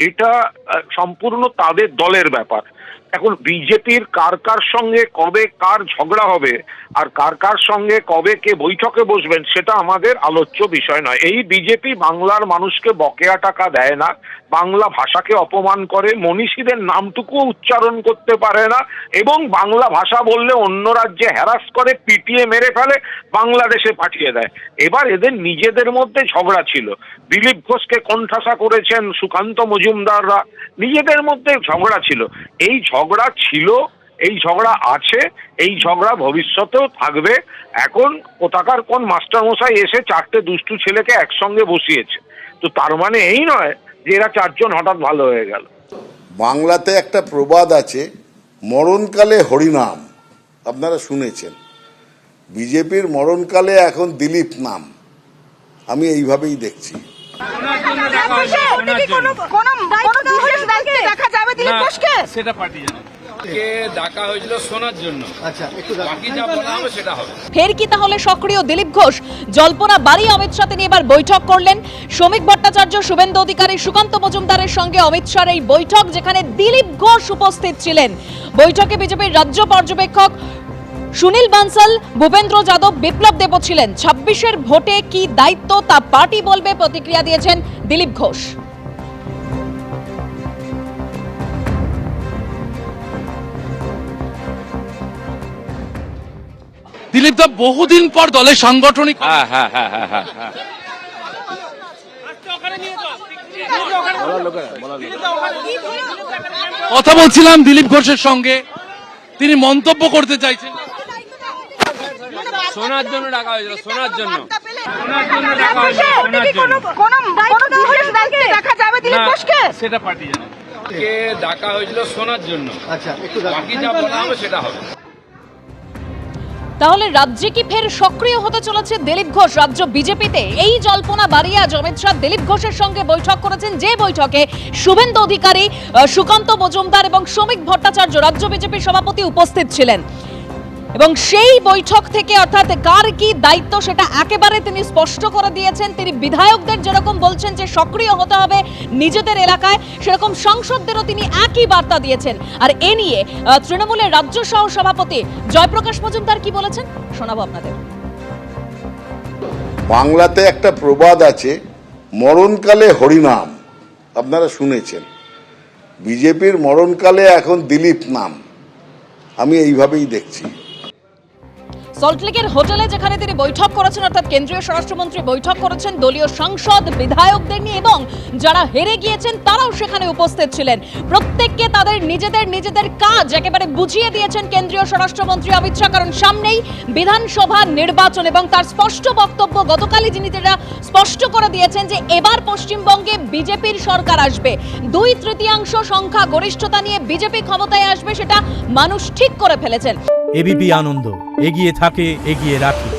এটা সম্পূর্ণ তাদের দলের ব্যাপার। এখন বিজেপির কার কার সঙ্গে কবে কার ঝগড়া হবে আর কার কার সঙ্গে কবে কে বৈঠকে বসবেন সেটা আমাদের আলোচ্য বিষয় নয়। এই বিজেপি বাংলার মানুষকে বকেয়া টাকা দেয় না, বাংলা ভাষাকে অপমান করে, মনীষীদের নামটুকু উচ্চারণ করতে পারে না, এবং বাংলা ভাষা বললে অন্য রাজ্যে হ্যারাস করে, পিটিয়ে মেরে ফেলে, বাংলাদেশে পাঠিয়ে দেয়। এবার এদের নিজেদের মধ্যে ঝগড়া ছিল, দিলীপ ঘোষকে কোণঠাসা করেছেন সুকান্ত মজুমদাররা, নিজেদের মধ্যে ঝগড়া ছিল। এই ঝগড়া ছিল, এই ঝগড়া আছে, এই ঝগড়া ভবিষ্যতেও থাকবে। এখন কোথাকার কোন মাস্টারমশাই এসে চারটে দুষ্টু ছেলেকে একসঙ্গে বসিয়েছে, তো তার মানে এই নয় যে এরা চারজন হঠাৎ ভালো হয়ে গেল। বাংলাতে একটা প্রবাদ আছে, মরণকালে হরিনাম, আপনারা শুনেছেন। বিজেপির মরণকালে এখন দিলীপ নাম, আমি এইভাবেই দেখছি। ফের কি তাহলে সক্রিয় দিলীপ ঘোষ? জল্পনা বাড়িয়ে অমিত শাহ তিনি এবার বৈঠক করলেন। শ্রমিক ভট্টাচার্য, শুভেন্দু অধিকারী, সুকান্ত মজুমদারের সঙ্গে অমিত শাহর এই বৈঠক, যেখানে দিলীপ ঘোষ উপস্থিত ছিলেন। বৈঠকে বিজেপির রাজ্য পর্যবেক্ষক সুনীল বানসাল, ভূপেন্দ্র যাদব, বিপ্লব দেবও ছিলেন। 26-এর ভোটে কি দায়িত্ব তা পার্টি বলবে, প্রতিক্রিয়া দিয়েছেন দিলীপ ঘোষ। দিলীপ দা বহুদিন পর দলের সাংগঠনিক কথা বলছিলাম দিলীপ ঘোষের সঙ্গে, তিনি মন্তব্য করতে চাইছেন। শোনার জন্য ডাকা হয়েছিল, শোনার জন্য সেটা পার্টি জানে, কে ডাকা হয়েছিল শোনার জন্য। আচ্ছা, বাকি যা বলা হবে সেটা হবে। তাহলে রাজ্যে কি ফের সক্রিয় হতে চলেছে দিলীপ ঘোষ? রাজ্য বিজেপিতে এই জল্পনা বাড়িয়ে আজ অমিত শাহ দিলীপ ঘোষের সঙ্গে বৈঠক করেছেন, যে বৈঠকে শুভেন্দু অধিকারী, সুকান্ত মজুমদার এবং শ্রমিক ভট্টাচার্য রাজ্য বিজেপির সভাপতি উপস্থিত ছিলেন। এবং সেই বৈঠক থেকে অর্থাৎ কার কি দায়িত্ব সেটা একেবারে তিনি স্পষ্ট করে দিয়েছেন। তিনি বিধায়কদের যেরকম বলছেন যে সক্রিয় হতে হবে নিজেদের এলাকায়, সেরকম সাংসদদেরও তিনি একই বার্তা দিয়েছেন। আর এ নিয়ে তৃণমূলের রাজ্য সহ সভাপতি জয়প্রকাশ মজুমদার কি বলেছেন শোনাবো আপনাদের। বাংলাতে একটা প্রবাদ আছে, মরণকালে হরিনাম, আপনারা শুনেছেন। বিজেপির মরণকালে এখন দিলীপ নাম, আমি এইভাবেই দেখছি। সল্টলেকের হোটেলে যেখানে তিনি বৈঠক করেছেন, অর্থাৎ কেন্দ্রীয় স্বরাষ্ট্রমন্ত্রী বৈঠক করেছেন দলীয় সাংসদ বিধায়কদের নিয়ে, এবং যারা হেরে গিয়েছেন তারাও সেখানে উপস্থিত ছিলেন। প্রত্যেককে তাদের নিজেদের কাজ একেবারে বুঝিয়ে দিয়েছেন কেন্দ্রীয় স্বরাষ্ট্রমন্ত্রী অমিত শাহ, কারণ সামনেই বিধানসভা নির্বাচন। এবং তার স্পষ্ট বক্তব্য, গতকালই যিনি যেটা স্পষ্ট করে দিয়েছেন যে এবার পশ্চিমবঙ্গে বিজেপির সরকার আসবে, 2/3 সংখ্যা গরিষ্ঠতা নিয়ে বিজেপি ক্ষমতায় আসবে, সেটা মানুষ ঠিক করে ফেলেছেন। এবিপি আনন্দ, এগিয়ে থাকে, এগিয়ে রাখে।